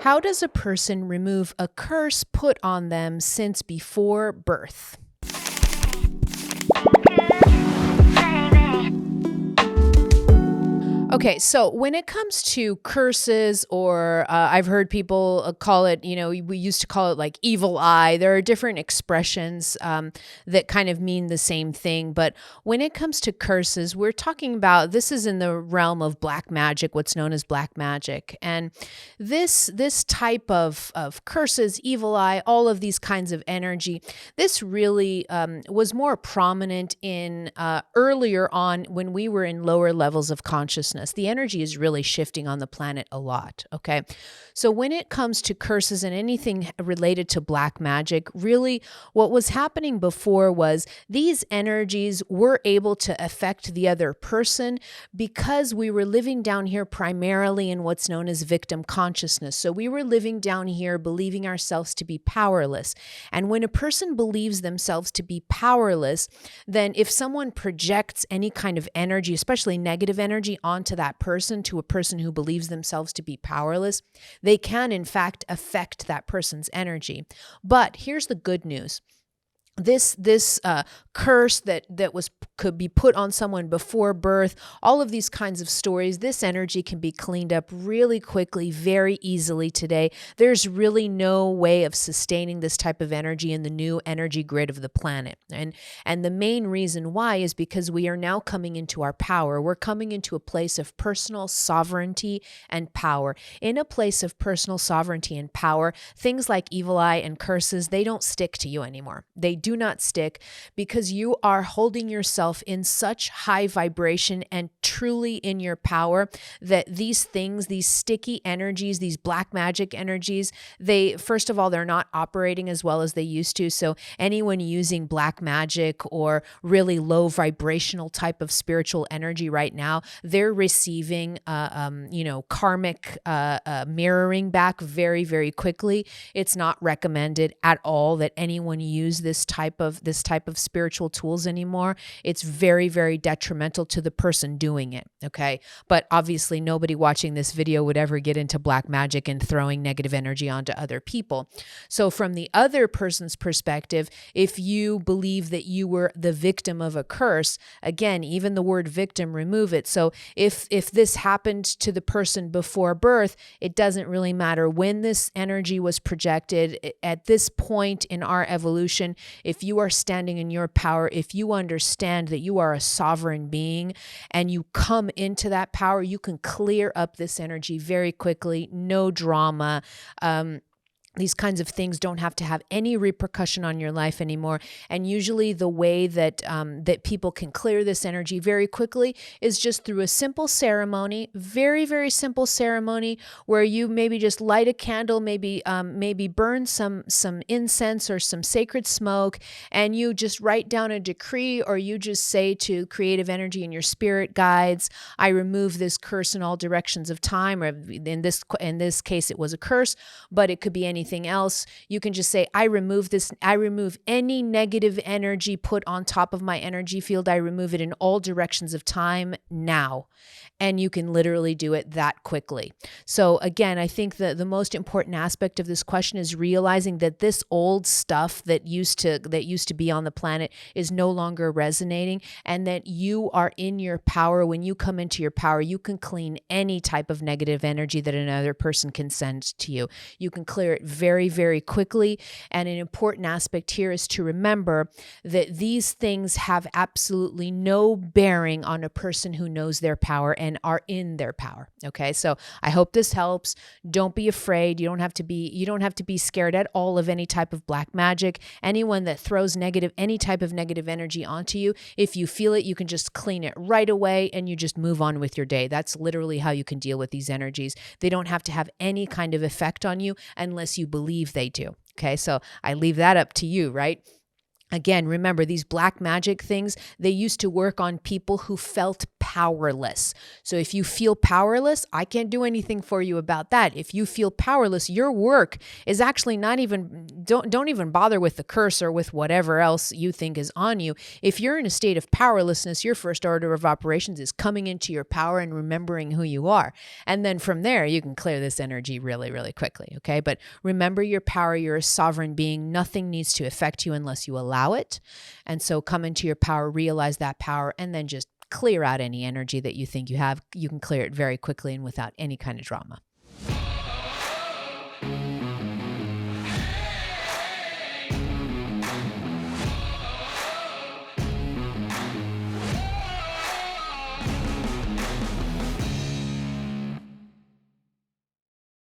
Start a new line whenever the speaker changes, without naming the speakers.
How does a person remove a curse put on them since before birth? Okay, so when it comes to curses, or I've heard people call it, we used to call it like evil eye. There are different expressions that kind of mean the same thing. But when it comes to curses, we're talking about this is in the realm of black magic, what's known as black magic. And this type of curses, evil eye, all of these kinds of energy, this really was more prominent in earlier on when we were in lower levels of consciousness. The energy is really shifting on the planet a lot, okay? So when it comes to curses and anything related to black magic, really what was happening before was these energies were able to affect the other person because we were living down here primarily in what's known as victim consciousness. So we were living down here believing ourselves to be powerless. And when a person believes themselves to be powerless, then if someone projects any kind of energy, especially negative energy, onto that person, to a person who believes themselves to be powerless, they can in fact affect that person's energy. But here's the good news. This curse that could be put on someone before birth, all of these kinds of stories, this energy can be cleaned up really quickly, very easily today. There's really no way of sustaining this type of energy in the new energy grid of the planet. And the main reason why is because we are now coming into our power. We're coming into a place of personal sovereignty and power. In a place of personal sovereignty and power, things like evil eye and curses, they don't stick to you anymore. They do not stick because you are holding yourself in such high vibration and truly in your power that these things, these sticky energies, these black magic energies, first of all, they're not operating as well as they used to. So anyone using black magic or really low vibrational type of spiritual energy right now, they're receiving, karmic mirroring back very, very quickly. It's not recommended at all that anyone use this type of spiritual tools anymore. It's very, very detrimental to the person doing it. Okay. But obviously nobody watching this video would ever get into black magic and throwing negative energy onto other people. So from the other person's perspective, if you believe that you were the victim of a curse, again, even the word victim, remove it. So if this happened to the person before birth, it doesn't really matter when this energy was projected. At this point in our evolution, if you are standing in your power, if you understand that you are a sovereign being and you come into that power, you can clear up this energy very quickly, no drama. These kinds of things don't have to have any repercussion on your life anymore. And usually the way that people can clear this energy very quickly is just through a simple ceremony, very, very simple ceremony where you maybe just light a candle, maybe burn some incense or some sacred smoke, and you just write down a decree, or you just say to creative energy and your spirit guides, I remove this curse in all directions of time. Or in this case, it was a curse, but it could be anything else. You can just say, I remove any negative energy put on top of my energy field. I remove it in all directions of time now. And you can literally do it that quickly. So again, I think that the most important aspect of this question is realizing that this old stuff that used to be on the planet is no longer resonating, and that you are in your power. When you come into your power, you can clean any type of negative energy that another person can send to you. You can clear it very, very quickly. And an important aspect here is to remember that these things have absolutely no bearing on a person who knows their power and are in their power. Okay. So I hope this helps. Don't be afraid. You don't have to be scared at all of any type of black magic. Anyone that throws any type of negative energy onto you, if you feel it, you can just clean it right away and you just move on with your day. That's literally how you can deal with these energies. They don't have to have any kind of effect on you unless you believe they do. Okay. So I leave that up to you, right? Again, remember these black magic things, they used to work on people who felt powerless. So if you feel powerless, I can't do anything for you about that. If you feel powerless, your work is actually not even, don't even bother with the curse or with whatever else you think is on you. If you're in a state of powerlessness, your first order of operations is coming into your power and remembering who you are. And then from there, you can clear this energy really, really quickly. Okay. But remember your power. You're a sovereign being. Nothing needs to affect you unless you allow it. And so come into your power, realize that power, and then just clear out any energy that you think you have. You can clear it very quickly and without any kind of drama.